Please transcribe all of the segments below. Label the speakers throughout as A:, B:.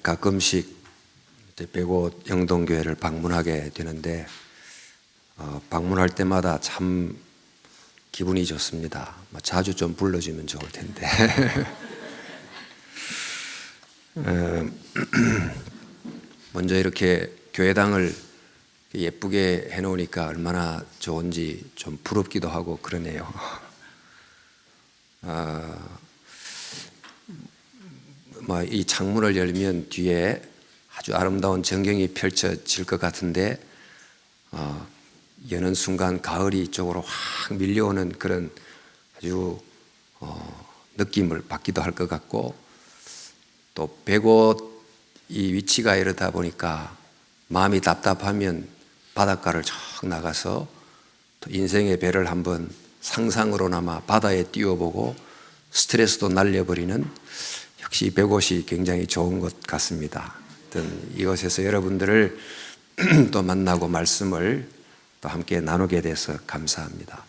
A: 가끔씩 백옷 영동교회를 방문하게 되는데 방문할 때마다 참 기분이 좋습니다. 자주 좀 불러주면 좋을 텐데. 먼저 이렇게 교회당을 예쁘게 해놓으니까 얼마나 좋은지 좀 부럽기도 하고 그러네요. 이 창문을 열면 뒤에 아주 아름다운 전경이 펼쳐질 것 같은데 여는 순간 가을이 이쪽으로 확 밀려오는 그런 아주 느낌을 받기도 할 것 같고, 또 백옷 이 위치가 이러다 보니까 마음이 답답하면 바닷가를 쭉 나가서 또 인생의 배를 한번 상상으로나마 바다에 띄워보고 스트레스도 날려버리는, 역시 백옷이 굉장히 좋은 것 같습니다. 이곳에서 여러분들을 또 만나고 말씀을 또 함께 나누게 돼서 감사합니다.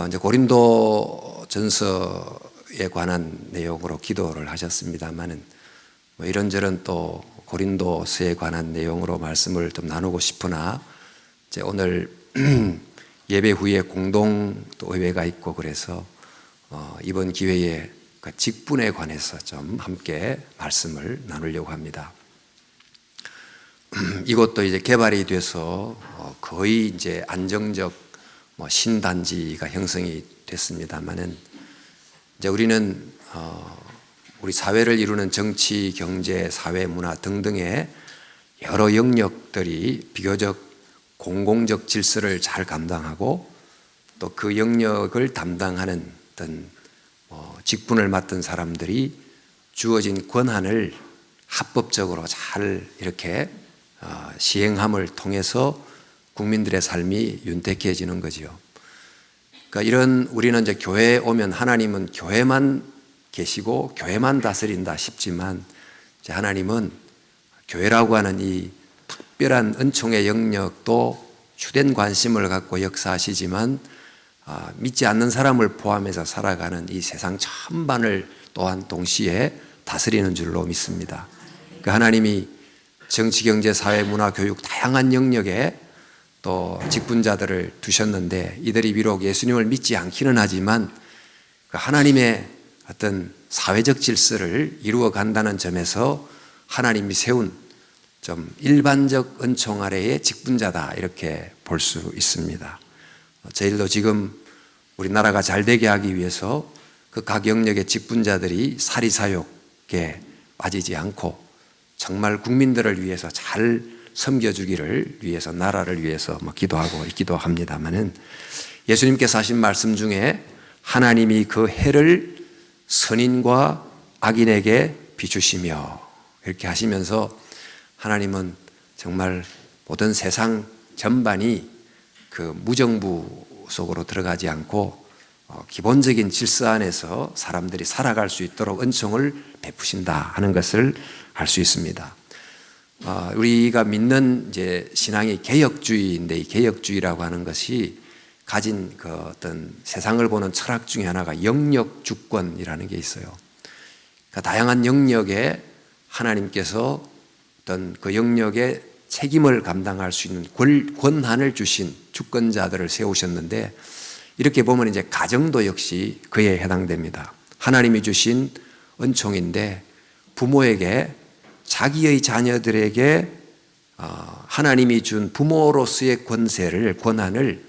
A: 이제 고린도 전서에 관한 내용으로 기도를 하셨습니다만은 이런저런 또 고린도서에 관한 내용으로 말씀을 좀 나누고 싶으나, 이제 오늘 예배 후에 공동 또 의회가 있고 그래서 이번 기회에 그 직분에 관해서 좀 함께 말씀을 나누려고 합니다. 이것도 이제 개발이 돼서 거의 이제 안정적 신단지가 형성이 됐습니다만은, 이제 우리는 우리 사회를 이루는 정치, 경제, 사회, 문화 등등의 여러 영역들이 비교적 공공적 질서를 잘 감당하고 또 그 영역을 담당하는 어떤 직분을 맡은 사람들이 주어진 권한을 합법적으로 잘 이렇게 시행함을 통해서 국민들의 삶이 윤택해지는 거지요. 그러니까 우리는 이제 교회에 오면 하나님은 교회만 계시고 교회만 다스린다 싶지만, 이제 하나님은 교회라고 하는 이 특별한 은총의 영역도 주된 관심을 갖고 역사하시지만 믿지 않는 사람을 포함해서 살아가는 이 세상 전반을 또한 동시에 다스리는 줄로 믿습니다. 그러니까 하나님이 정치, 경제, 사회, 문화, 교육 다양한 영역에 또 직분자들을 두셨는데, 이들이 비록 예수님을 믿지 않기는 하지만 하나님의 어떤 사회적 질서를 이루어 간다는 점에서 하나님이 세운 좀 일반적 은총 아래의 직분자다, 이렇게 볼 수 있습니다. 저희들도 지금 우리나라가 잘 되게 하기 위해서 그 각 영역의 직분자들이 사리사욕에 빠지지 않고 정말 국민들을 위해서 잘 섬겨주기를 위해서, 나라를 위해서 기도하고 있기도 합니다만은, 예수님께서 하신 말씀 중에 하나님이 그 해를 선인과 악인에게 비추시며, 이렇게 하시면서 하나님은 정말 모든 세상 전반이 그 무정부 속으로 들어가지 않고 기본적인 질서 안에서 사람들이 살아갈 수 있도록 은총을 베푸신다 하는 것을 알 수 있습니다. 우리가 믿는 이제 신앙이 개혁주의인데, 이 개혁주의라고 하는 것이 가진 그 어떤 세상을 보는 철학 중에 하나가 영역 주권이라는 게 있어요. 그러니까 다양한 영역에 하나님께서 어떤 그 영역에 책임을 감당할 수 있는 권한을 주신 주권자들을 세우셨는데, 이렇게 보면 이제 가정도 역시 그에 해당됩니다. 하나님이 주신 은총인데, 부모에게 자기의 자녀들에게 하나님이 준 부모로서의 권한을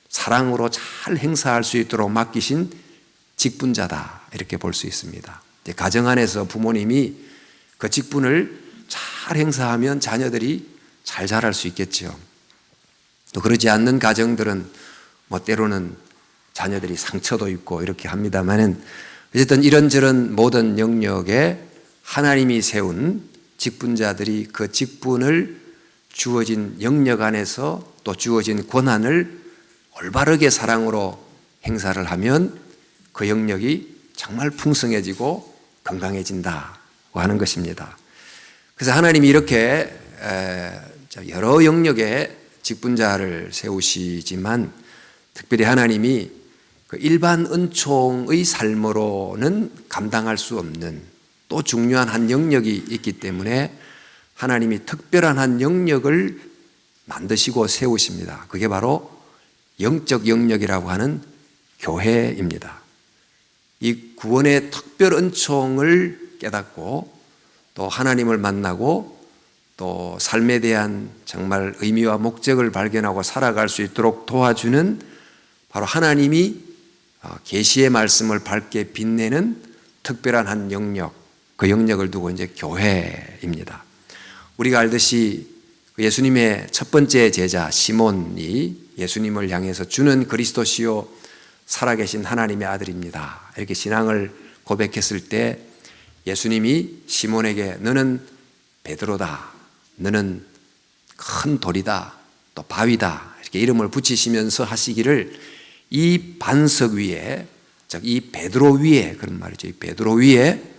A: 사랑으로 잘 행사할 수 있도록 맡기신 직분자다, 이렇게 볼 수 있습니다. 가정 안에서 부모님이 그 직분을 잘 행사하면 자녀들이 잘 자랄 수 있겠죠. 또 그러지 않는 가정들은 때로는 자녀들이 상처도 입고 이렇게 합니다만은, 어쨌든 이런저런 모든 영역에 하나님이 세운 직분자들이 그 직분을 주어진 영역 안에서 또 주어진 권한을 올바르게 사랑으로 행사를 하면 그 영역이 정말 풍성해지고 건강해진다고 하는 것입니다. 그래서 하나님이 이렇게 여러 영역의 직분자를 세우시지만, 특별히 하나님이 그 일반 은총의 삶으로는 감당할 수 없는, 또 중요한 한 영역이 있기 때문에 하나님이 특별한 한 영역을 만드시고 세우십니다. 그게 바로 영적 영역이라고 하는 교회입니다. 이 구원의 특별 은총을 깨닫고 또 하나님을 만나고 또 삶에 대한 정말 의미와 목적을 발견하고 살아갈 수 있도록 도와주는 바로 하나님이 계시의 말씀을 밝게 빛내는 특별한 한 영역, 그 영역을 두고 이제 교회입니다. 우리가 알듯이 예수님의 첫 번째 제자 시몬이 예수님을 향해서 주는 그리스도시요 살아계신 하나님의 아들입니다, 이렇게 신앙을 고백했을 때 예수님이 시몬에게 너는 베드로다, 너는 큰 돌이다, 또 바위다, 이렇게 이름을 붙이시면서 하시기를 이 반석 위에, 즉 이 베드로 위에, 그런 말이죠, 이 베드로 위에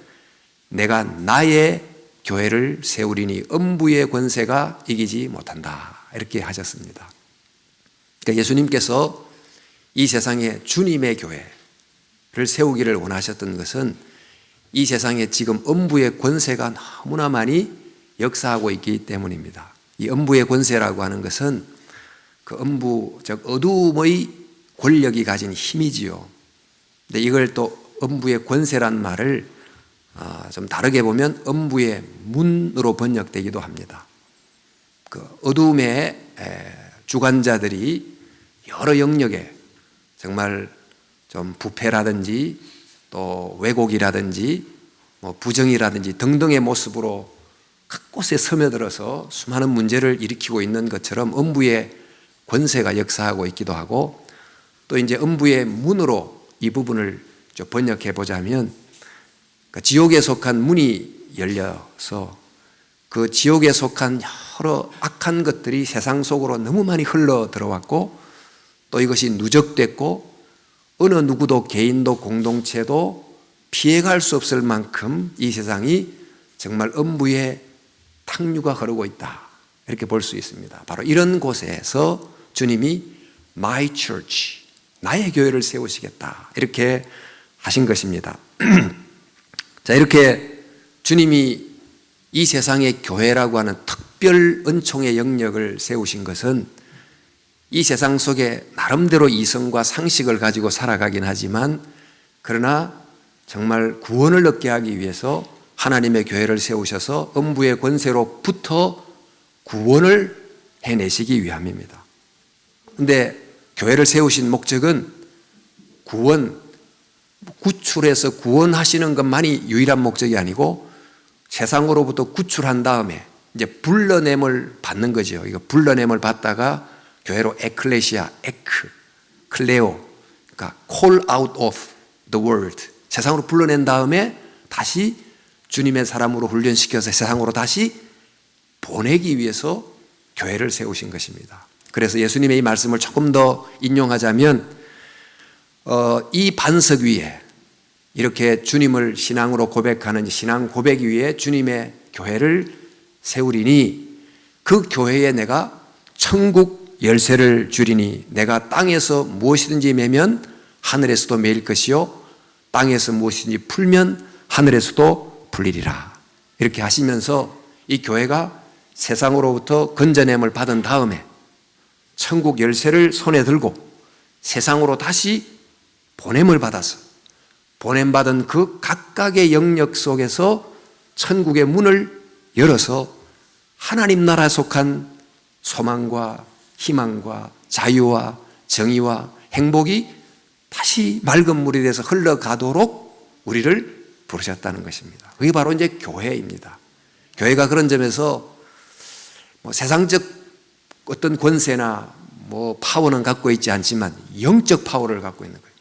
A: 내가 나의 교회를 세우리니 음부의 권세가 이기지 못한다, 이렇게 하셨습니다. 그러니까 예수님께서 이 세상에 주님의 교회를 세우기를 원하셨던 것은 이 세상에 지금 음부의 권세가 너무나 많이 역사하고 있기 때문입니다. 이 음부의 권세라고 하는 것은 그 음부, 즉 어두움의 권력이 가진 힘이지요. 근데 이걸 또 음부의 권세란 말을 좀 다르게 보면 음부의 문으로 번역되기도 합니다. 그 어두움의 주관자들이 여러 영역에 정말 좀 부패라든지 또 왜곡이라든지 뭐 부정이라든지 등등의 모습으로 곳곳에 스며들어서 수많은 문제를 일으키고 있는 것처럼 음부의 권세가 역사하고 있기도 하고, 또 이제 음부의 문으로 이 부분을 좀 번역해 보자면 지옥에 속한 문이 열려서 그 지옥에 속한 여러 악한 것들이 세상 속으로 너무 많이 흘러 들어왔고, 또 이것이 누적됐고 어느 누구도 개인도 공동체도 피해갈 수 없을 만큼 이 세상이 정말 음부의 탕류가 흐르고 있다, 이렇게 볼 수 있습니다. 바로 이런 곳에서 주님이 My Church, 나의 교회를 세우시겠다, 이렇게 하신 것입니다. 자, 이렇게 주님이 이 세상의 교회라고 하는 특별 은총의 영역을 세우신 것은 이 세상 속에 나름대로 이성과 상식을 가지고 살아가긴 하지만, 그러나 정말 구원을 얻게 하기 위해서 하나님의 교회를 세우셔서 음부의 권세로부터 구원을 해내시기 위함입니다. 그런데 교회를 세우신 목적은 구출해서 구원하시는 것만이 유일한 목적이 아니고 세상으로부터 구출한 다음에 이제 불러냄을 받는 거죠. 이거 불러냄을 받다가 교회로 에클레시아, 클레오, 그러니까 call out of the world, 세상으로 불러낸 다음에 다시 주님의 사람으로 훈련시켜서 세상으로 다시 보내기 위해서 교회를 세우신 것입니다. 그래서 예수님의 이 말씀을 조금 더 인용하자면 이 반석 위에 이렇게 주님을 신앙으로 고백하는 신앙 고백 위에 주님의 교회를 세우리니 그 교회에 내가 천국 열쇠를 주리니 내가 땅에서 무엇이든지 매면 하늘에서도 매일 것이요 땅에서 무엇이든지 풀면 하늘에서도 풀리리라, 이렇게 하시면서 이 교회가 세상으로부터 건져냄을 받은 다음에 천국 열쇠를 손에 들고 세상으로 다시 보냄을 받아서 보냄받은 그 각각의 영역 속에서 천국의 문을 열어서 하나님 나라에 속한 소망과 희망과 자유와 정의와 행복이 다시 맑은 물이 돼서 흘러가도록 우리를 부르셨다는 것입니다. 그게 바로 이제 교회입니다. 교회가 그런 점에서 세상적 어떤 권세나 파워는 갖고 있지 않지만 영적 파워를 갖고 있는 거예요.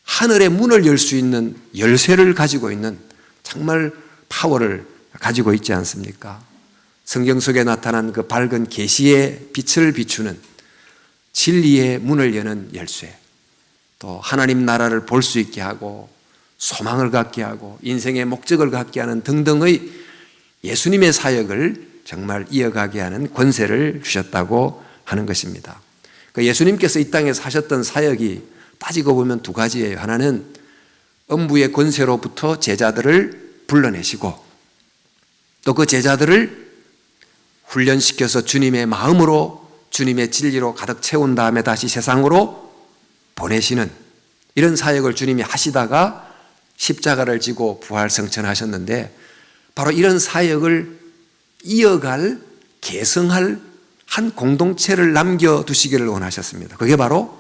A: 하늘의 문을 열 수 있는 열쇠를 가지고 있는 정말 파워를 가지고 있지 않습니까? 성경 속에 나타난 그 밝은 계시의 빛을 비추는 진리의 문을 여는 열쇠, 또 하나님 나라를 볼 수 있게 하고 소망을 갖게 하고 인생의 목적을 갖게 하는 등등의 예수님의 사역을 정말 이어가게 하는 권세를 주셨다고 하는 것입니다. 예수님께서 이 땅에서 하셨던 사역이 따지고 보면 두 가지예요. 하나는 음부의 권세로부터 제자들을 불러내시고 또 그 제자들을 훈련시켜서 주님의 마음으로 주님의 진리로 가득 채운 다음에 다시 세상으로 보내시는 이런 사역을 주님이 하시다가 십자가를 지고 부활승천하셨는데 바로 이런 사역을 이어갈 계승할 한 공동체를 남겨두시기를 원하셨습니다. 그게 바로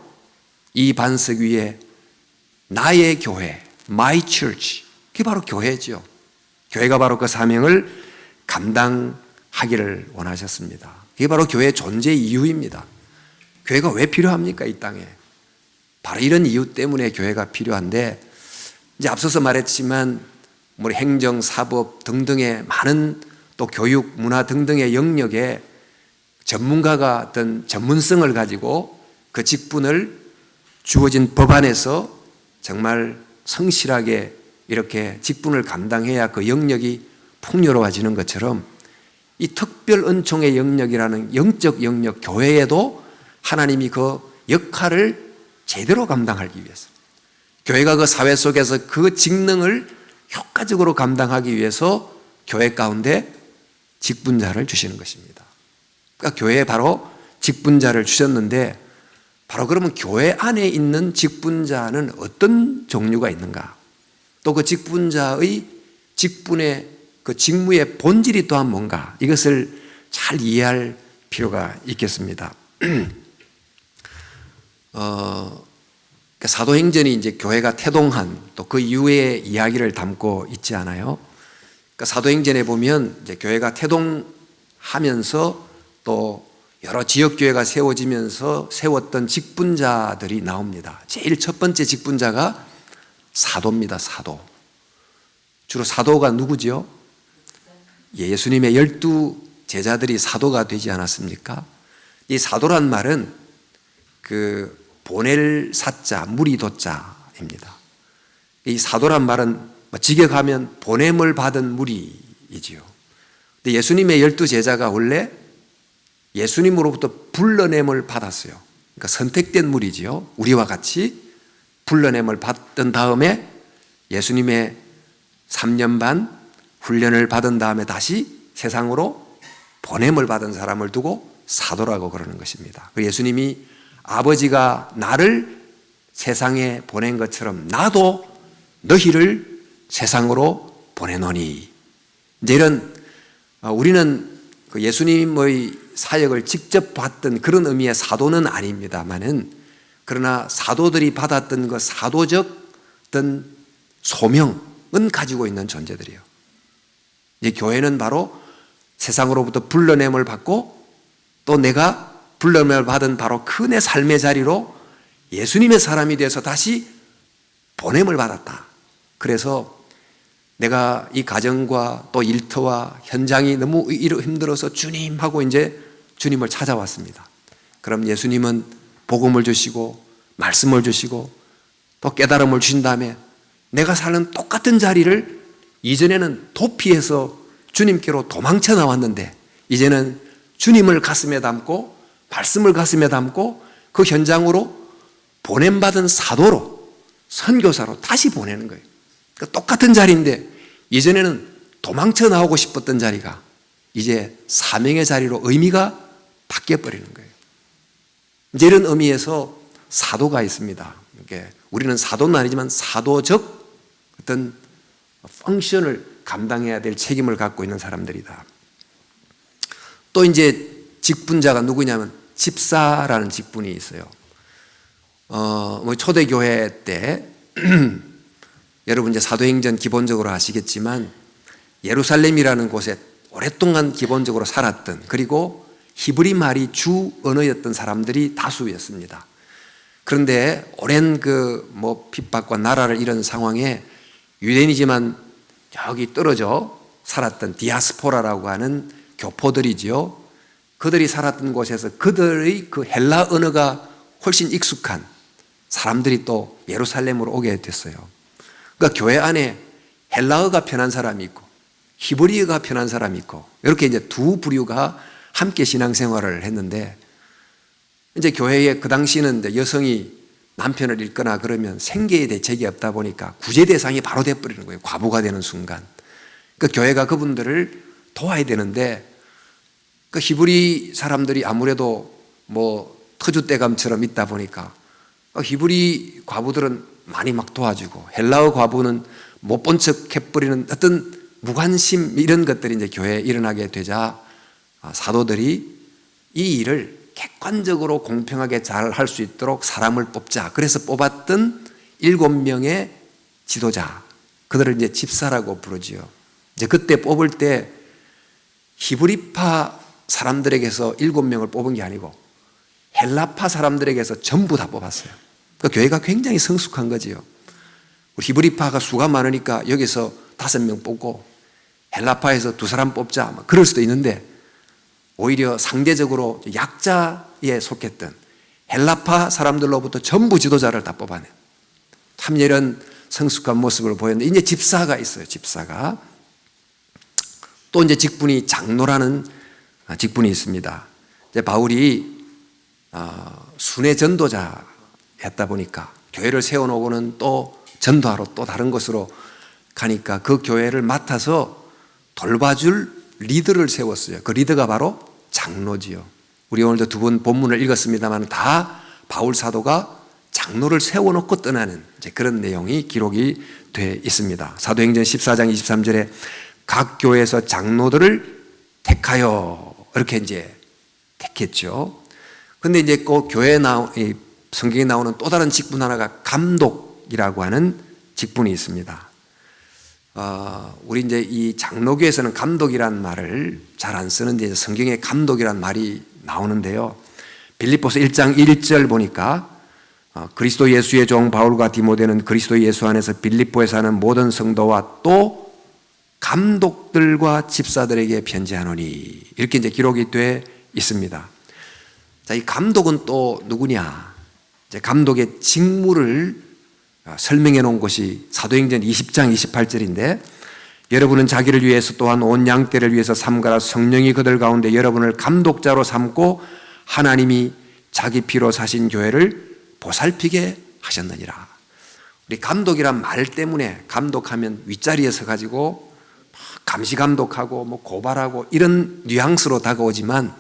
A: 이 반석 위에 나의 교회, my church, 그게 바로 교회죠. 교회가 바로 그 사명을 감당하기를 원하셨습니다. 그게 바로 교회의 존재 이유입니다. 교회가 왜 필요합니까? 이 땅에. 바로 이런 이유 때문에 교회가 필요한데 이제 앞서서 말했지만 우리 행정, 사법 등등의 많은 또 교육, 문화 등등의 영역에 전문가가 어떤 전문성을 가지고 그 직분을 주어진 법안에서 정말 성실하게 이렇게 직분을 감당해야 그 영역이 풍요로워지는 것처럼 이 특별 은총의 영역이라는 영적 영역 교회에도 하나님이 그 역할을 제대로 감당하기 위해서 교회가 그 사회 속에서 그 직능을 효과적으로 감당하기 위해서 교회 가운데 직분자를 주시는 것입니다. 그러니까 교회에 바로 직분자를 주셨는데 바로 그러면 교회 안에 있는 직분자는 어떤 종류가 있는가? 또 그 직분자의 직분의 그 직무의 본질이 또한 뭔가? 이것을 잘 이해할 필요가 있겠습니다. 사도행전이 이제 교회가 태동한 또 그 이후의 이야기를 담고 있지 않아요? 그러니까 사도행전에 보면 이제 교회가 태동하면서 또 여러 지역교회가 세워지면서 세웠던 직분자들이 나옵니다. 제일 첫 번째 직분자가 사도입니다. 사도. 주로 사도가 누구죠? 예수님의 12 제자들이 사도가 되지 않았습니까? 이 사도란 말은 그 보낼 사자, 무리도자입니다. 이 사도란 말은 직역하면 보냄을 받은 무리이지요. 근데 예수님의 12 제자가 원래 예수님으로부터 불러냄을 받았어요. 그러니까 선택된 무리지요. 우리와 같이 불러냄을 받은 다음에 예수님의 3년 반 훈련을 받은 다음에 다시 세상으로 보냄을 받은 사람을 두고 사도라고 그러는 것입니다. 예수님이 아버지가 나를 세상에 보낸 것처럼 나도 너희를 세상으로 보내노니. 이제 이런 우리는 예수님의 사역을 직접 봤던 그런 의미의 사도는 아닙니다만은 그러나 사도들이 받았던 그 사도적 어떤 소명은 가지고 있는 존재들이에요. 이제 교회는 바로 세상으로부터 불러냄을 받고 또 내가 불러냄을 받은 바로 그 내 삶의 자리로 예수님의 사람이 돼서 다시 보냄을 받았다. 그래서 내가 이 가정과 또 일터와 현장이 너무 힘들어서 주님 하고 이제 주님을 찾아왔습니다. 그럼 예수님은 복음을 주시고 말씀을 주시고 또 깨달음을 주신 다음에 내가 사는 똑같은 자리를 이전에는 도피해서 주님께로 도망쳐 나왔는데 이제는 주님을 가슴에 담고 말씀을 가슴에 담고 그 현장으로 보냄받은 사도로 선교사로 다시 보내는 거예요. 그러니까 똑같은 자리인데 이전에는 도망쳐 나오고 싶었던 자리가 이제 사명의 자리로 의미가 바뀌어버리는 거예요. 이제 이런 의미에서 사도가 있습니다. 우리는 사도는 아니지만 사도적 어떤 펑션을 감당해야 될 책임을 갖고 있는 사람들이다. 또 이제 직분자가 누구냐면 집사라는 직분이 있어요. 초대교회 때 여러분 이제 사도행전 기본적으로 아시겠지만 예루살렘이라는 곳에 오랫동안 기본적으로 살았던 그리고 히브리 말이 주 언어였던 사람들이 다수였습니다. 그런데 오랜 핍박과 나라를 잃은 상황에 유대인이지만 여기 떨어져 살았던 디아스포라라고 하는 교포들이지요. 그들이 살았던 곳에서 그들의 그 헬라 언어가 훨씬 익숙한 사람들이 또 예루살렘으로 오게 됐어요. 그러니까 교회 안에 헬라어가 편한 사람이 있고 히브리어가 편한 사람이 있고 이렇게 이제 두 부류가 함께 신앙생활을 했는데 이제 교회에 그 당시는 이제 여성이 남편을 잃거나 그러면 생계의 대책이 없다 보니까 구제 대상이 바로 돼버리는 거예요. 과부가 되는 순간. 그 교회가 그분들을 도와야 되는데 그 히브리 사람들이 아무래도 뭐 터줏대감처럼 있다 보니까 그 히브리 과부들은 많이 막 도와주고 헬라어 과부는 못 본 척 해버리는 어떤 무관심 이런 것들이 이제 교회에 일어나게 되자 사도들이 이 일을 객관적으로 공평하게 잘 할 수 있도록 사람을 뽑자. 그래서 뽑았던 7명의 지도자, 그들을 이제 집사라고 부르지요. 이제 그때 뽑을 때 히브리파 사람들에게서 7명을 뽑은 게 아니고 헬라파 사람들에게서 전부 다 뽑았어요. 그 교회가 굉장히 성숙한 거지요. 우리 히브리파가 수가 많으니까 여기서 5명 뽑고 헬라파에서 2사람 뽑자. 그럴 수도 있는데 오히려 상대적으로 약자에 속했던 헬라파 사람들로부터 전부 지도자를 다 뽑아낸 참 이런 성숙한 모습을 보였는데 이제 집사가 있어요. 집사가 또 이제 직분이 장로라는 직분이 있습니다. 이제 바울이 순회 전도자였다 보니까 교회를 세워놓고는 또 전도하러 또 다른 곳으로 가니까 그 교회를 맡아서 돌봐줄 리더를 세웠어요. 그 리더가 바로 장로지요. 우리 오늘도 2번 본문을 읽었습니다만 다 바울 사도가 장로를 세워놓고 떠나는 이제 그런 내용이 기록이 되어 있습니다. 사도행전 14장 23절에 각 교회에서 장로들을 택하여 이렇게 이제 택했죠. 근데 이제 그 성경에 나오는 또 다른 직분 하나가 감독이라고 하는 직분이 있습니다. 우리 이제 이 장로교에서는 감독이란 말을 잘 안 쓰는데 이제 성경에 감독이란 말이 나오는데요. 빌립보서 1장 1절 보니까 그리스도 예수의 종 바울과 디모데는 그리스도 예수 안에서 빌립보에 사는 모든 성도와 또 감독들과 집사들에게 편지하노니 이렇게 이제 기록이 돼 있습니다. 자, 이 감독은 또 누구냐? 이제 감독의 직무를 설명해 놓은 것이 사도행전 20장 28절인데 여러분은 자기를 위해서 또한 온 양떼를 위해서 삼가라 성령이 그들 가운데 여러분을 감독자로 삼고 하나님이 자기 피로 사신 교회를 보살피게 하셨느니라. 우리 감독이란 말 때문에 감독하면 윗자리에 서 가지고 감시 감독하고 뭐 고발하고 이런 뉘앙스로 다가오지만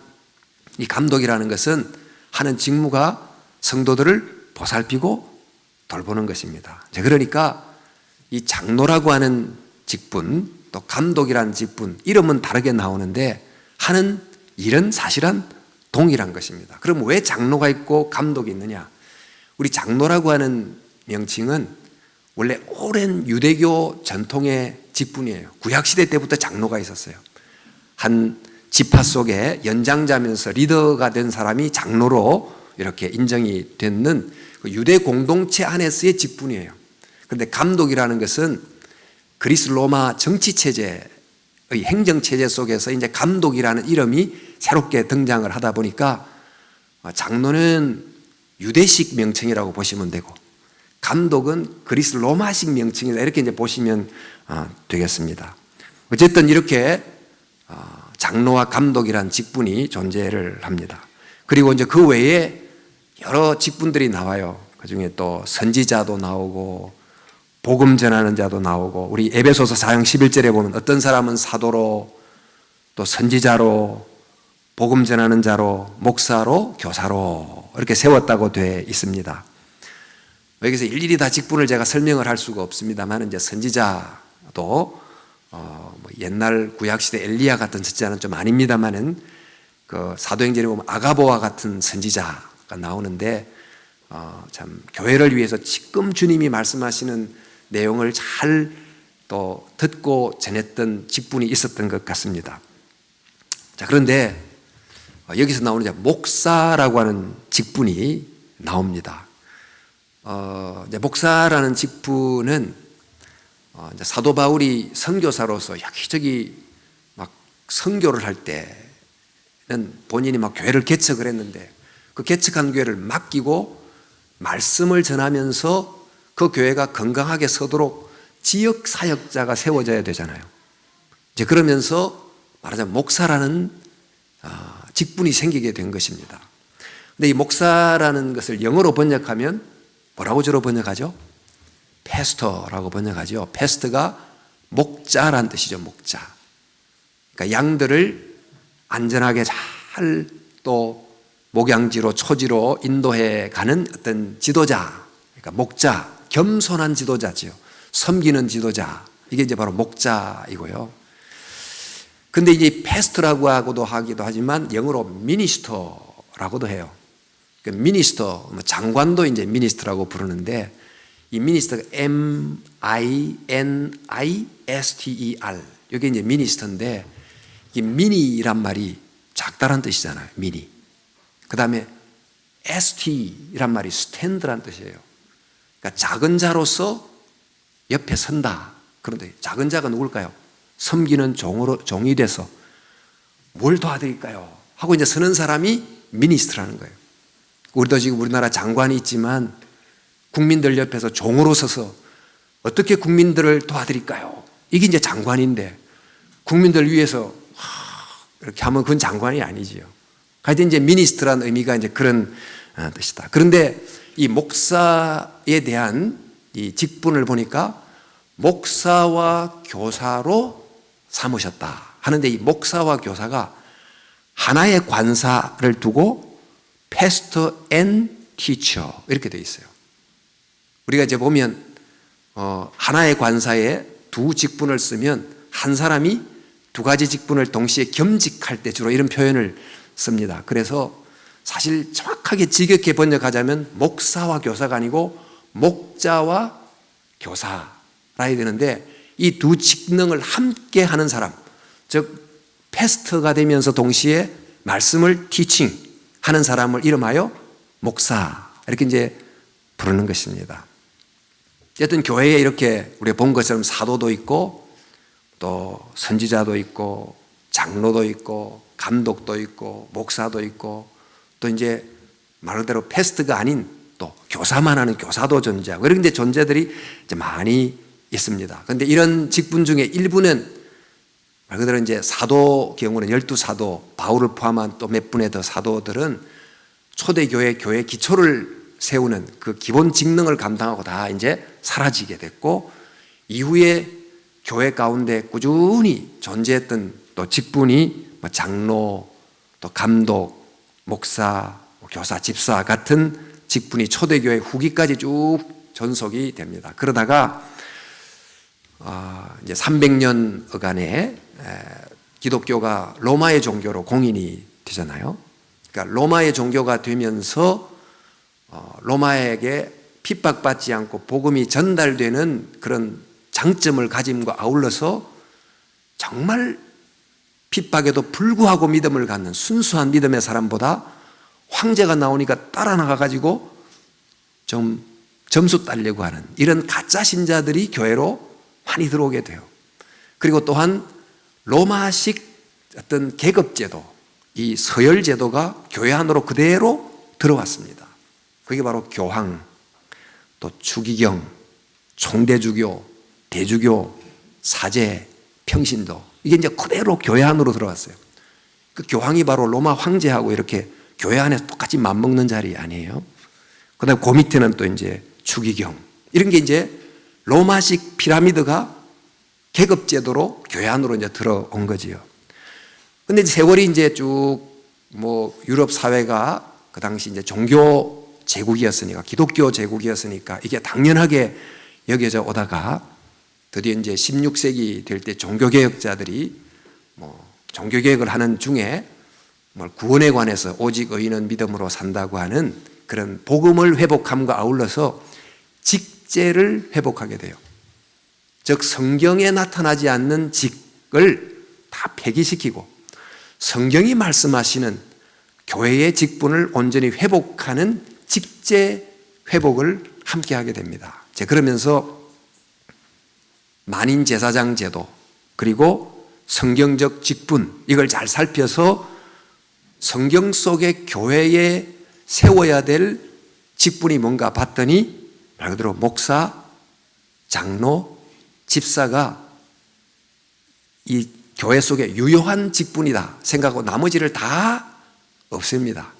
A: 이 감독이라는 것은 하는 직무가 성도들을 보살피고 돌보는 것입니다. 그러니까 이 장로라고 하는 직분 또 감독이라는 직분 이름은 다르게 나오는데 하는 일은 사실은 동일한 것입니다. 그럼 왜 장로가 있고 감독이 있느냐? 우리 장로라고 하는 명칭은 원래 오랜 유대교 전통의 직분이에요. 구약시대 때부터 장로가 있었어요. 한 지파 속에 연장자면서 리더가 된 사람이 장로로 이렇게 인정이 되는 유대 공동체 안에서의 직분이에요. 그런데 감독이라는 것은 그리스 로마 정치체제의 행정체제 속에서 이제 감독이라는 이름이 새롭게 등장을 하다 보니까 장로는 유대식 명칭이라고 보시면 되고 감독은 그리스 로마식 명칭이다 이렇게 이제 보시면 되겠습니다. 어쨌든 이렇게 장로와 감독이란 직분이 존재를 합니다. 그리고 이제 그 외에 여러 직분들이 나와요. 그 중에 또 선지자도 나오고 복음 전하는 자도 나오고 우리 에베소서 4장 11절에 보면 어떤 사람은 사도로 또 선지자로 복음 전하는 자로 목사로 교사로 이렇게 세웠다고 되어 있습니다. 여기서 일일이 다 직분을 제가 설명을 할 수가 없습니다만 이제 선지자도 옛날 구약시대 엘리야 같은 선지자는 좀 아닙니다만은 그 사도행전에 보면 아가보와 같은 선지자가 나오는데 참 교회를 위해서 지금 주님이 말씀하시는 내용을 잘 또 듣고 전했던 직분이 있었던 것 같습니다. 자, 그런데 여기서 나오는 이제 목사라고 하는 직분이 나옵니다. 이제 목사라는 직분은 이제 사도 바울이 선교사로서 여기저기 막 선교를 할 때는 본인이 막 교회를 개척을 했는데 그 개척한 교회를 맡기고 말씀을 전하면서 그 교회가 건강하게 서도록 지역 사역자가 세워져야 되잖아요. 이제 그러면서 말하자면 목사라는 직분이 생기게 된 것입니다. 근데 이 목사라는 것을 영어로 번역하면 뭐라고 주로 번역하죠? 패스터라고 번역하죠. 패스터가 목자란 뜻이죠. 목자. 그러니까 양들을 안전하게 잘 또 목양지로 초지로 인도해 가는 어떤 지도자, 그러니까 목자, 겸손한 지도자지요. 섬기는 지도자, 이게 이제 바로 목자이고요. 근데 이제 패스트라고 하기도 하지만 영어로 미니스터라고도 해요. 그 미니스터, 장관도 이제 미니스터라고 부르는데, 이 미니스터가 M-I-N-I-S-T-E-R, 이게 이제 미니스터인데, 이 미니란 말이 작다란 뜻이잖아요. 미니. 그 다음에 ST란 말이 스탠드란 뜻이에요. 그러니까 작은 자로서 옆에 선다. 그런데 작은 자가 누굴까요? 섬기는 종이 돼서 뭘 도와드릴까요? 하고 이제 서는 사람이 미니스트라는 거예요. 우리도 지금 우리나라 장관이 있지만 국민들 옆에서 종으로 서서 어떻게 국민들을 도와드릴까요? 이게 이제 장관인데, 국민들 위해서 이렇게 하면 그건 장관이 아니지요. 하여튼 이제 미니스트라는 의미가 이제 그런 뜻이다. 그런데 이 목사에 대한 이 직분을 보니까 목사와 교사로 삼으셨다 하는데, 이 목사와 교사가 하나의 관사를 두고 pastor and teacher 이렇게 되어 있어요. 우리가 이제 보면 하나의 관사에 두 직분을 쓰면 한 사람이 두 가지 직분을 동시에 겸직할 때 주로 이런 표현을 씁니다. 그래서 사실 정확하게 직역해 번역하자면 목사와 교사가 아니고 목자와 교사라 해야 되는데, 이 두 직능을 함께 하는 사람, 즉 패스터가 되면서 동시에 말씀을 티칭 하는 사람을 이름하여 목사, 이렇게 이제 부르는 것입니다. 어쨌든 교회에 이렇게 우리가 본 것처럼 사도도 있고 또 선지자도 있고 장로도 있고 감독도 있고 목사도 있고 또 이제 말 그대로 패스트가 아닌 또 교사만 하는 교사도 존재하고, 이런 이제 존재들이 이제 많이 있습니다. 그런데 이런 직분 중에 일부는 말 그대로 이제 사도 경우는 12사도, 바울을 포함한 또 몇 분의 더 사도들은 초대교회 교회 기초를 세우는 그 기본 직능을 감당하고 다 이제 사라지게 됐고, 이후에 교회 가운데 꾸준히 존재했던 또 직분이 장로, 또 감독, 목사, 교사, 집사 같은 직분이 초대교회 후기까지 쭉 전속이 됩니다. 그러다가 이제 300년간의 기독교가 로마의 종교로 공인이 되잖아요. 그러니까 로마의 종교가 되면서 로마에게 핍박받지 않고 복음이 전달되는 그런 장점을 가짐과 아울러서 정말 핍박에도 불구하고 믿음을 갖는 순수한 믿음의 사람보다 황제가 나오니까 따라 나가가지고 좀 점수 따려고 하는 이런 가짜 신자들이 교회로 많이 들어오게 돼요. 그리고 또한 로마식 어떤 계급제도, 이 서열제도가 교회 안으로 그대로 들어왔습니다. 그게 바로 교황, 또 추기경, 총대주교, 대주교, 사제, 평신도, 이게 이제 그대로 교회 안으로 들어왔어요. 그 교황이 바로 로마 황제하고 이렇게 교회 안에서 똑같이 맞먹는 자리 아니에요. 그 다음에 그 밑에는 또 이제 추기경, 이런 게 이제 로마식 피라미드가 계급제도로 교회 안으로 이제 들어온 거지요. 근데 세월이 이제 쭉 유럽 사회가 그 당시 이제 종교 제국이었으니까, 기독교 제국이었으니까 이게 당연하게 여겨져 오다가 드디어 이제 16세기 될 때 종교개혁자들이 종교개혁을 하는 중에 구원에 관해서 오직 의인은 믿음으로 산다고 하는 그런 복음을 회복함과 아울러서 직제를 회복하게 돼요. 즉 성경에 나타나지 않는 직을 다 폐기시키고 성경이 말씀하시는 교회의 직분을 온전히 회복하는 직제 회복을 함께 하게 됩니다. 그러면서 만인 제사장 제도, 그리고 성경적 직분, 이걸 잘 살펴서 성경 속의 교회에 세워야 될 직분이 뭔가 봤더니 말 그대로 목사, 장로, 집사가 이 교회 속에 유효한 직분이다 생각하고 나머지를 다 없앱니다.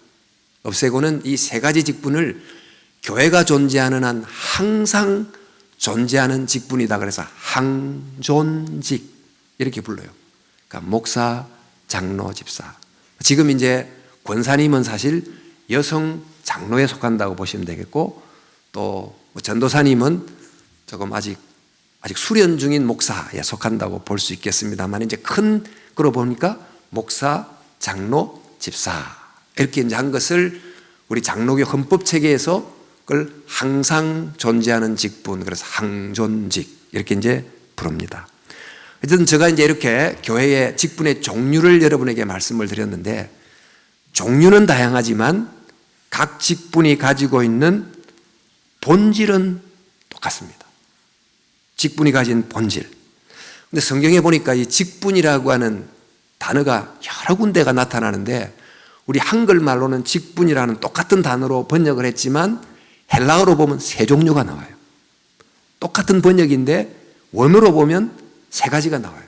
A: 없애고는 이 세 가지 직분을 교회가 존재하는 한 항상 존재하는 직분이다. 그래서 항존직 이렇게 불러요. 그러니까 목사, 장로, 집사. 지금 이제 권사님은 사실 여성 장로에 속한다고 보시면 되겠고, 또 전도사님은 조금 아직 수련 중인 목사에 속한다고 볼 수 있겠습니다만, 이제 큰 거로 보니까 목사, 장로, 집사 이렇게 이제 한 것을 우리 장로교 헌법 체계에서 그걸 항상 존재하는 직분, 그래서 항존직 이렇게 이제 부릅니다. 어쨌든 제가 이제 이렇게 교회의 직분의 종류를 여러분에게 말씀을 드렸는데, 종류는 다양하지만 각 직분이 가지고 있는 본질은 똑같습니다. 직분이 가진 본질. 근데 성경에 보니까 이 직분이라고 하는 단어가 여러 군데가 나타나는데, 우리 한글말로는 직분이라는 똑같은 단어로 번역을 했지만 헬라어로 보면 세 종류가 나와요. 똑같은 번역인데 원어로 보면 세 가지가 나와요.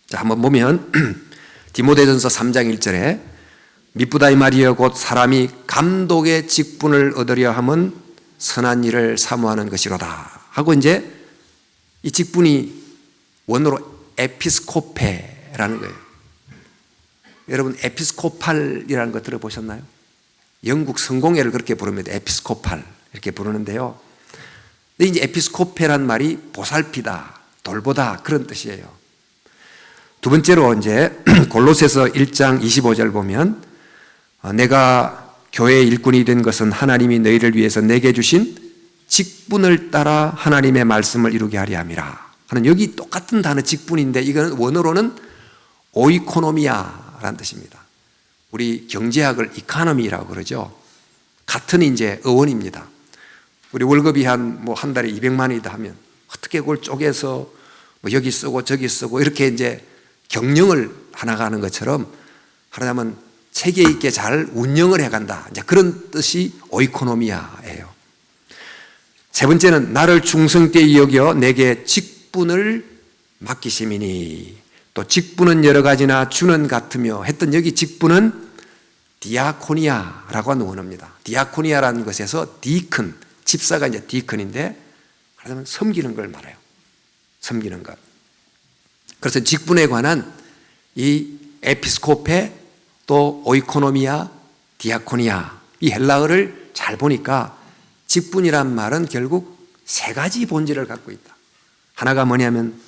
A: 자, 한번 보면 디모데전서 3장 1절에 미쁘다 이 말이여 곧 사람이 감독의 직분을 얻으려 함은 선한 일을 사모하는 것이로다 하고, 이제 이 직분이 원어로 에피스코페라는 거예요. 여러분 에피스코팔이라는 거 들어보셨나요? 영국 성공회를 그렇게 부릅니다. 에피스코팔 이렇게 부르는데요. 근데 이제 에피스코페란 말이 보살피다, 돌보다 그런 뜻이에요. 두 번째로 이제 골로새서 1장 25절 보면 내가 교회의 일꾼이 된 것은 하나님이 너희를 위해서 내게 주신 직분을 따라 하나님의 말씀을 이루게 하려 함이라 하는, 여기 똑같은 단어 직분인데 이거는 원어로는 오이코노미아라는 뜻입니다. 우리 경제학을 이카노미라고 그러죠. 같은 이제 어원입니다. 우리 월급이 한 달에 200만 원이다 하면 어떻게 그걸 쪼개서 여기 쓰고 저기 쓰고 이렇게 이제 경영을 하나가는 것처럼 하나님은 체계 있게 잘 운영을 해간다. 이제 그런 뜻이 오이코노미아예요. 세 번째는 나를 충성되이 여겨 내게 직분을 맡기심이니, 또 직분은 여러 가지나 주는 같으며 했던, 여기 직분은 디아코니아라고 하는 원어입니다. 디아코니아라는 것에서 디큰, 집사가 이제 디큰인데 하나님은 섬기는 걸 말해요. 섬기는 것. 그래서 직분에 관한 이 에피스코페 또 오이코노미아, 디아코니아, 이 헬라어를 잘 보니까 직분이란 말은 결국 세 가지 본질을 갖고 있다. 하나가 뭐냐면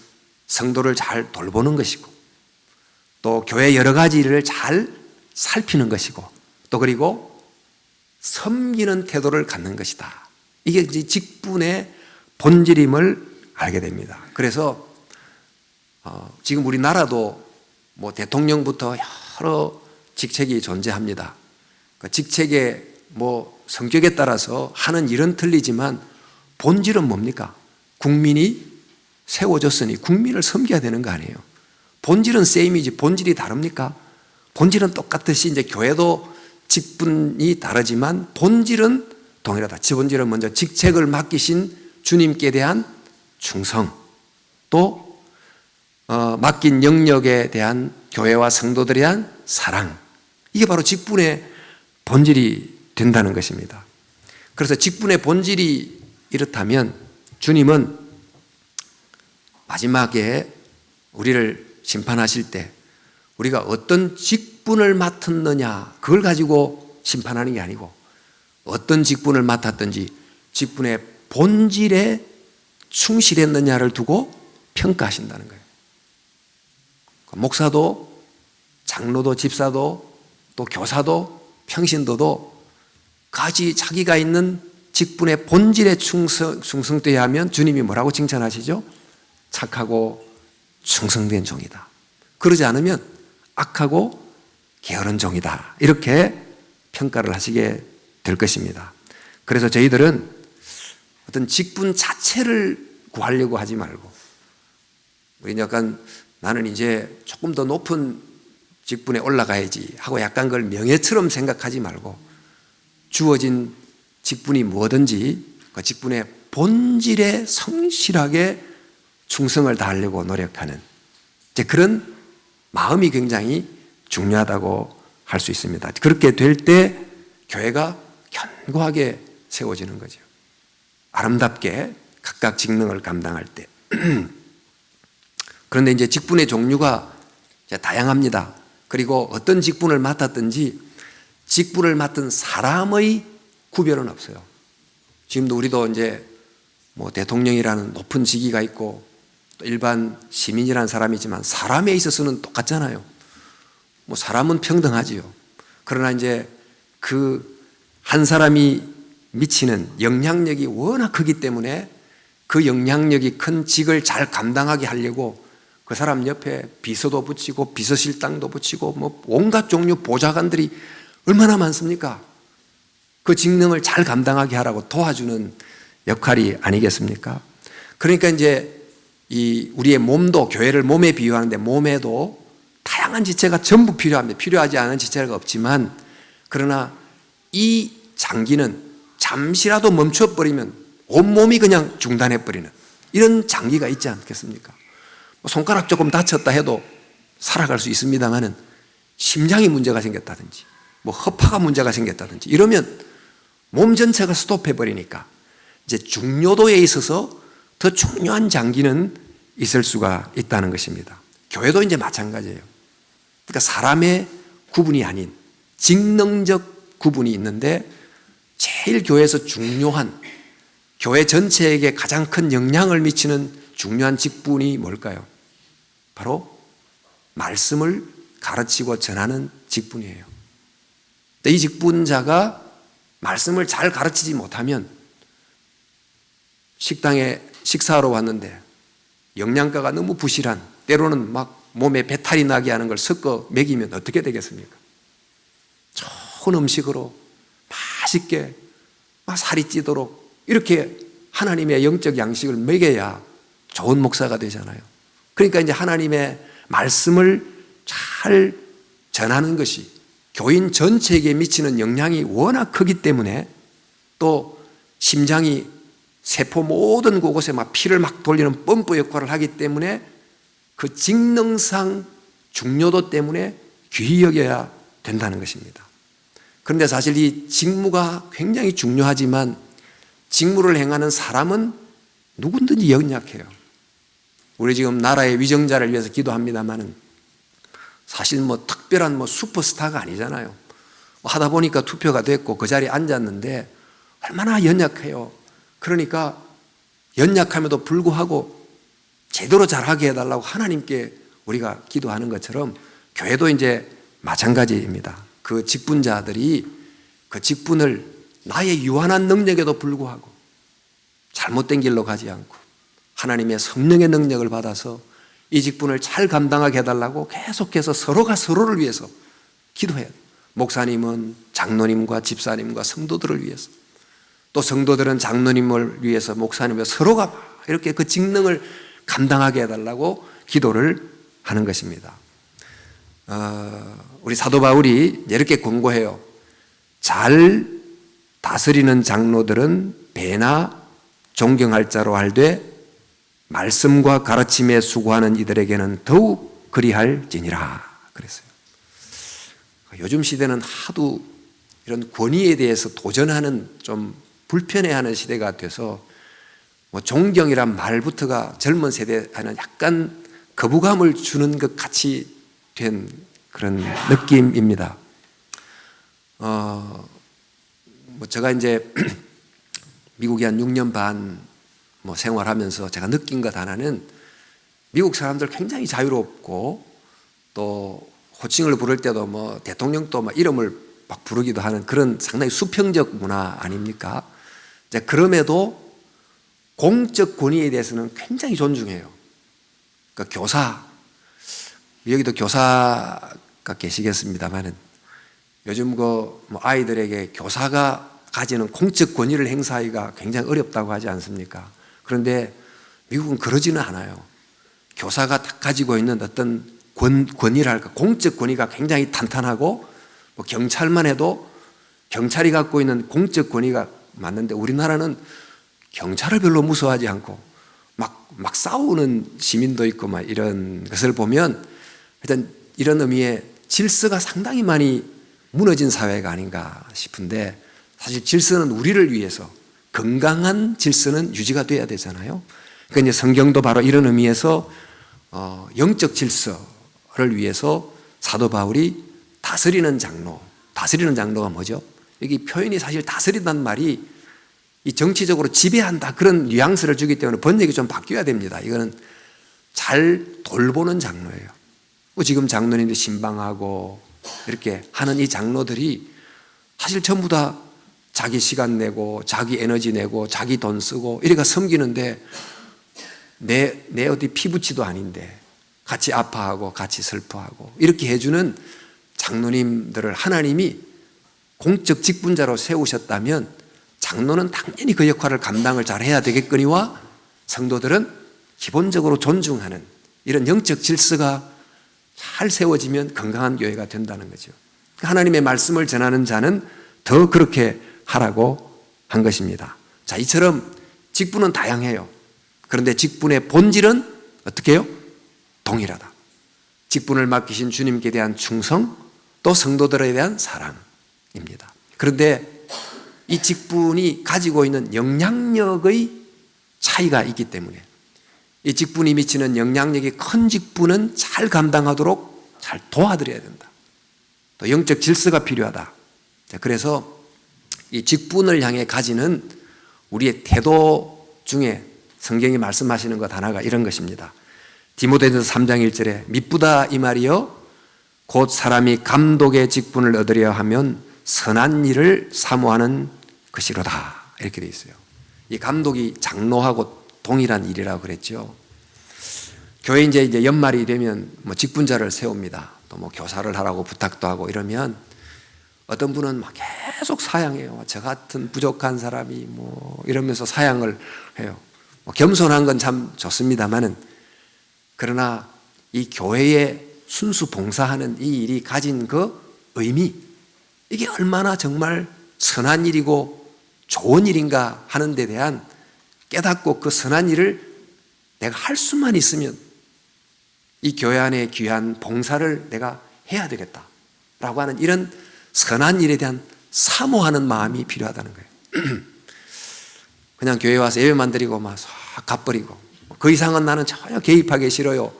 A: 성도를 잘 돌보는 것이고, 또 교회 여러 가지 일을 잘 살피는 것이고, 또 그리고 섬기는 태도를 갖는 것이다. 이게 이제 직분의 본질임을 알게 됩니다. 그래서 지금 우리나라도 대통령부터 여러 직책이 존재합니다. 그 직책의 성격에 따라서 하는 일은 틀리지만 본질은 뭡니까? 국민이 세워졌으니 국민을 섬겨야 되는 거 아니에요. 본질은 세임이지 본질이 다릅니까? 본질은 똑같듯이 이제 교회도 직분이 다르지만 본질은 동일하다. 본질은 먼저 직책을 맡기신 주님께 대한 충성, 또 맡긴 영역에 대한 교회와 성도들에 대한 사랑, 이게 바로 직분의 본질이 된다는 것입니다. 그래서 직분의 본질이 이렇다면 주님은 마지막에 우리를 심판하실 때 우리가 어떤 직분을 맡았느냐, 그걸 가지고 심판하는 게 아니고 어떤 직분을 맡았든지 직분의 본질에 충실했느냐를 두고 평가하신다는 거예요. 목사도, 장로도, 집사도, 또 교사도, 평신도도 가지 자기가 있는 직분의 본질에 충성되어야 하면 주님이 뭐라고 칭찬하시죠? 착하고 충성된 종이다. 그러지 않으면 악하고 게으른 종이다. 이렇게 평가를 하시게 될 것입니다. 그래서 저희들은 어떤 직분 자체를 구하려고 하지 말고, 우리 약간 나는 이제 조금 더 높은 직분에 올라가야지 하고 약간 그걸 명예처럼 생각하지 말고 주어진 직분이 뭐든지 그 직분의 본질에 성실하게 충성을 다하려고 노력하는 이제 그런 마음이 굉장히 중요하다고 할 수 있습니다. 그렇게 될 때 교회가 견고하게 세워지는 거죠. 아름답게 각각 직능을 감당할 때. 그런데 이제 직분의 종류가 다양합니다. 그리고 어떤 직분을 맡았든지 직분을 맡은 사람의 구별은 없어요. 지금도 우리도 이제 뭐 대통령이라는 높은 직위가 있고 또 일반 시민이라는 사람이지만 사람에 있어서는 똑같잖아요. 뭐 사람은 평등하지요. 그러나 이제 그 한 사람이 미치는 영향력이 워낙 크기 때문에 그 영향력이 큰 직을 잘 감당하게 하려고 그 사람 옆에 비서도 붙이고 비서실장도 붙이고 뭐 온갖 종류 보좌관들이 얼마나 많습니까? 그 직능을 잘 감당하게 하라고 도와주는 역할이 아니겠습니까? 그러니까 이제 이 우리의 몸도, 교회를 몸에 비유하는데 몸에도 다양한 지체가 전부 필요합니다. 필요하지 않은 지체가 없지만 그러나 이 장기는 잠시라도 멈춰버리면 온몸이 그냥 중단해버리는 이런 장기가 있지 않겠습니까? 손가락 조금 다쳤다 해도 살아갈 수 있습니다만은 심장이 문제가 생겼다든지 뭐 허파가 문제가 생겼다든지 이러면 몸 전체가 스톱해버리니까 이제 중요도에 있어서 더 중요한 장기는 있을 수가 있다는 것입니다. 교회도 이제 마찬가지예요. 그러니까 사람의 구분이 아닌 직능적 구분이 있는데 제일 교회에서 중요한 교회 전체에게 가장 큰 영향을 미치는 중요한 직분이 뭘까요? 바로 말씀을 가르치고 전하는 직분이에요. 이 직분자가 말씀을 잘 가르치지 못하면 식당에 식사하러 왔는데 영양가가 너무 부실한 때로는 막 몸에 배탈이 나게 하는 걸 섞어 먹이면 어떻게 되겠습니까? 좋은 음식으로 맛있게 막 살이 찌도록 이렇게 하나님의 영적 양식을 먹여야 좋은 목사가 되잖아요. 그러니까 이제 하나님의 말씀을 잘 전하는 것이 교인 전체에게 미치는 영향이 워낙 크기 때문에 또 심장이 세포 모든 곳에 막 피를 막 돌리는 펌프 역할을 하기 때문에 그 직능상 중요도 때문에 귀히 여겨야 된다는 것입니다. 그런데 사실 이 직무가 굉장히 중요하지만 직무를 행하는 사람은 누구든지 연약해요. 우리 지금 나라의 위정자를 위해서 기도합니다만은 사실 뭐 특별한 뭐 슈퍼스타가 아니잖아요. 하다 보니까 투표가 됐고 그 자리에 앉았는데 얼마나 연약해요. 그러니까 연약함에도 불구하고 제대로 잘하게 해달라고 하나님께 우리가 기도하는 것처럼 교회도 이제 마찬가지입니다. 그 직분자들이 그 직분을 나의 유한한 능력에도 불구하고 잘못된 길로 가지 않고 하나님의 성령의 능력을 받아서 이 직분을 잘 감당하게 해달라고 계속해서 서로가 서로를 위해서 기도해야 돼요. 목사님은 장로님과 집사님과 성도들을 위해서 또 성도들은 장로님을 위해서 목사님을 서로가 이렇게 그 직능을 감당하게 해달라고 기도를 하는 것입니다. 우리 사도 바울이 이렇게 권고해요. 잘 다스리는 장로들은 배나 존경할 자로 알되 말씀과 가르침에 수고하는 이들에게는 더욱 그리할지니라 그랬어요. 요즘 시대는 하도 이런 권위에 대해서 도전하는 좀 불편해하는 시대가 돼서 뭐 존경이란 말부터가 젊은 세대에는 약간 거부감을 주는 것 같이 된 그런 느낌입니다. 뭐 제가 이제 미국에 한 6년 반 뭐 생활하면서 제가 느낀 것 하나는 미국 사람들 굉장히 자유롭고 또 호칭을 부를 때도 뭐 대통령도 막 이름을 막 부르기도 하는 그런 상당히 수평적 문화 아닙니까? 이제 그럼에도 공적 권위에 대해서는 굉장히 존중해요. 그러니까 교사, 여기도 교사가 계시겠습니다만은 요즘 그 뭐 아이들에게 교사가 가지는 공적 권위를 행사하기가 굉장히 어렵다고 하지 않습니까? 그런데 미국은 그러지는 않아요. 교사가 딱 가지고 있는 어떤 권위랄까, 공적 권위가 굉장히 탄탄하고 뭐 경찰만 해도 경찰이 갖고 있는 공적 권위가 맞는데 우리나라는 경찰을 별로 무서워하지 않고 막 싸우는 시민도 있고 막 이런 것을 보면 일단 이런 의미의 질서가 상당히 많이 무너진 사회가 아닌가 싶은데 사실 질서는 우리를 위해서 건강한 질서는 유지가 돼야 되잖아요. 그러니까 이제 성경도 바로 이런 의미에서 영적 질서를 위해서 사도 바울이 다스리는 장로가 뭐죠? 여기 표현이 사실 다스린다는 말이 이 정치적으로 지배한다 그런 뉘앙스를 주기 때문에 번역이 좀 바뀌어야 됩니다. 이거는 잘 돌보는 장로예요. 지금 장로님들 신방하고 이렇게 하는 이 장로들이 사실 전부 다 자기 시간 내고 자기 에너지 내고 자기 돈 쓰고 이래가 섬기는데 내 어디 피부치도 아닌데 같이 아파하고 같이 슬퍼하고 이렇게 해주는 장로님들을 하나님이 공적 직분자로 세우셨다면 장로는 당연히 그 역할을 감당을 잘 해야 되겠거니와 성도들은 기본적으로 존중하는 이런 영적 질서가 잘 세워지면 건강한 교회가 된다는 거죠. 하나님의 말씀을 전하는 자는 더 그렇게 하라고 한 것입니다. 자, 이처럼 직분은 다양해요. 그런데 직분의 본질은 어떻게 해요? 동일하다. 직분을 맡기신 주님께 대한 충성, 또 성도들에 대한 사랑입니다. 그런데 이 직분이 가지고 있는 영향력의 차이가 있기 때문에 이 직분이 미치는 영향력이 큰 직분은 잘 감당하도록 잘 도와드려야 된다. 또 영적 질서가 필요하다. 그래서 이 직분을 향해 가지는 우리의 태도 중에 성경이 말씀하시는 것 하나가 이런 것입니다. 디모데전서 3장 1절에 미쁘다 이 말이요 곧 사람이 감독의 직분을 얻으려 하면 선한 일을 사모하는 것이로다 이렇게 되어 있어요. 이 감독이 장로하고 동일한 일이라고 그랬죠. 교회 이제 연말이 되면 뭐 직분자를 세웁니다. 또 뭐 교사를 하라고 부탁도 하고 이러면 어떤 분은 막 계속 사양해요. 저 같은 부족한 사람이 뭐 이러면서 사양을 해요. 뭐 겸손한 건 참 좋습니다만은 그러나 이 교회에 순수 봉사하는 이 일이 가진 그 의미 이게 얼마나 정말 선한 일이고 좋은 일인가 하는 데 대한 깨닫고 그 선한 일을 내가 할 수만 있으면 이 교회 안에 귀한 봉사를 내가 해야 되겠다라고 하는 이런 선한 일에 대한 사모하는 마음이 필요하다는 거예요. 그냥 교회 와서 예배만 드리고 막 싹 갚버리고 그 이상은 나는 전혀 개입하기 싫어요.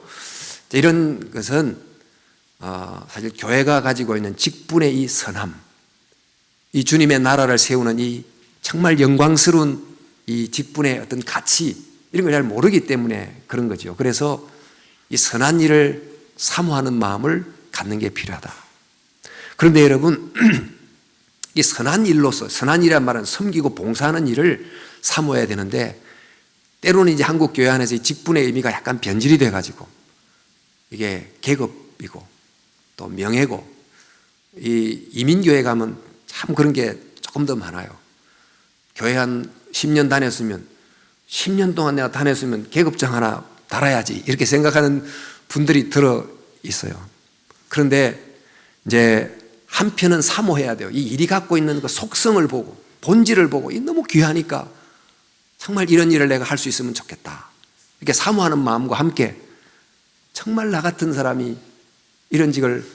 A: 이런 것은 사실 교회가 가지고 있는 직분의 이 선함, 이 주님의 나라를 세우는 이 정말 영광스러운 이 직분의 어떤 가치 이런 걸 잘 모르기 때문에 그런 거죠. 그래서 이 선한 일을 사모하는 마음을 갖는 게 필요하다. 그런데 여러분 이 선한 일로서 선한 일이란 말은 섬기고 봉사하는 일을 사모해야 되는데 때로는 이제 한국 교회 안에서 이 직분의 의미가 약간 변질이 돼가지고 이게 계급이고 또 명예고 이 이민교회 가면 참 그런 게 조금 더 많아요. 교회 한 10년 다녔으면 10년 동안 내가 다녔으면 계급장 하나 달아야지 이렇게 생각하는 분들이 들어 있어요. 그런데 이제 한편은 사모해야 돼요. 이 일이 갖고 있는 그 속성을 보고 본질을 보고 너무 귀하니까 정말 이런 일을 내가 할 수 있으면 좋겠다. 이렇게 사모하는 마음과 함께 정말 나 같은 사람이 이런 직을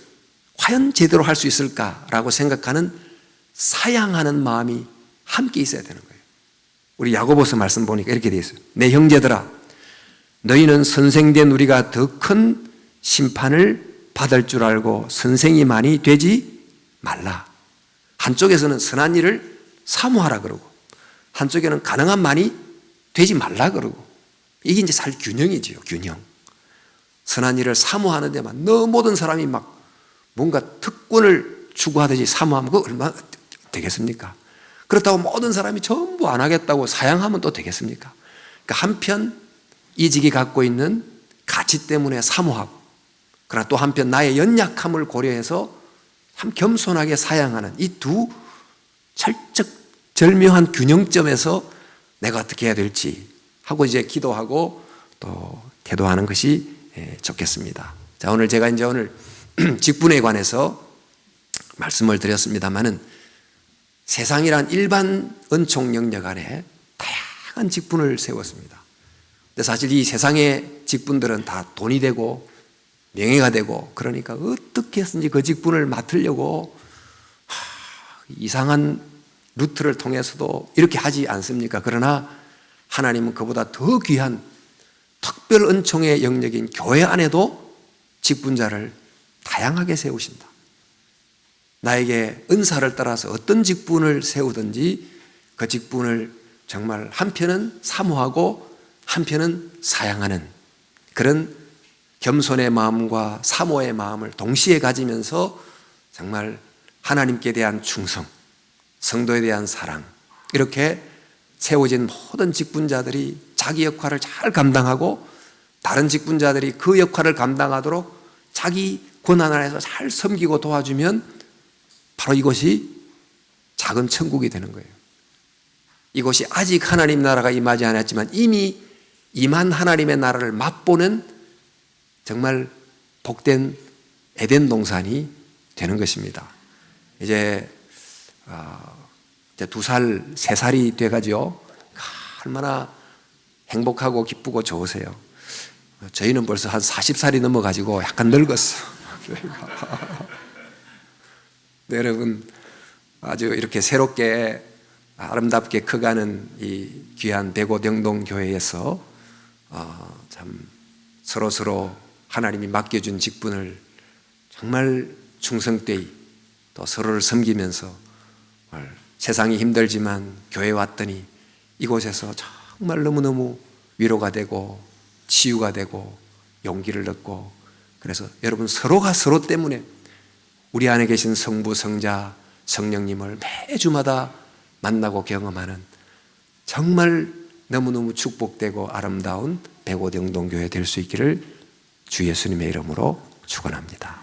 A: 과연 제대로 할 수 있을까라고 생각하는 사양하는 마음이 함께 있어야 되는 거예요. 우리 야고보서 말씀 보니까 이렇게 되어 있어요. 내 형제들아 너희는 선생된 우리가 더 큰 심판을 받을 줄 알고 선생이 많이 되지 말라. 한쪽에서는 선한 일을 사모하라 그러고 한쪽에는 가능한 많이 되지 말라 그러고 이게 이제 살 균형이지요. 균형. 선한 일을 사모하는 데만 너무 모든 사람이 막 뭔가 특권을 추구하듯이 사모하면 그거 얼마나 되겠습니까? 그렇다고 모든 사람이 전부 안 하겠다고 사양하면 또 되겠습니까? 그러니까 한편 이직이 갖고 있는 가치 때문에 사모하고 그러나 또 한편 나의 연약함을 고려해서 참 겸손하게 사양하는 이 두 절묘한 균형점에서 내가 어떻게 해야 될지 하고 이제 기도하고 또 태도하는 것이 좋겠습니다. 자, 오늘 제가 이제 오늘 직분에 관해서 말씀을 드렸습니다만은 세상이란 일반 은총 영역 안에 다양한 직분을 세웠습니다. 근데 사실 이 세상의 직분들은 다 돈이 되고 명예가 되고 그러니까 어떻게 해서든지 그 직분을 맡으려고 이상한 루트를 통해서도 이렇게 하지 않습니까? 그러나 하나님은 그보다 더 귀한 특별 은총의 영역인 교회 안에도 직분자를 다양하게 세우신다. 나에게 은사를 따라서 어떤 직분을 세우든지 그 직분을 정말 한편은 사모하고 한편은 사양하는 그런 겸손의 마음과 사모의 마음을 동시에 가지면서 정말 하나님께 대한 충성, 성도에 대한 사랑, 이렇게 세워진 모든 직분자들이 자기 역할을 잘 감당하고 다른 직분자들이 그 역할을 감당하도록 자기 권한 안에서 잘 섬기고 도와주면 바로 이것이 작은 천국이 되는 거예요. 이것이 아직 하나님 나라가 임하지 않았지만 이미 임한 하나님의 나라를 맛보는 정말 복된 에덴 동산이 되는 것입니다. 이제 2살, 3살이 돼가지고 얼마나 행복하고 기쁘고 좋으세요. 저희는 벌써 한 40살이 넘어가지고 약간 늙었어. 네, 여러분 아주 이렇게 새롭게 아름답게 커가는 이 귀한 대고 영동교회에서 참 서로 하나님이 맡겨준 직분을 정말 충성되이 또 서로를 섬기면서 세상이 힘들지만 교회에 왔더니 이곳에서 정말 너무너무 위로가 되고 치유가 되고 용기를 얻고, 그래서 여러분 서로가 서로 때문에 우리 안에 계신 성부, 성자, 성령님을 매주마다 만나고 경험하는 정말 너무너무 축복되고 아름다운 백오영동교회 될 수 있기를 주 예수님의 이름으로 축원합니다.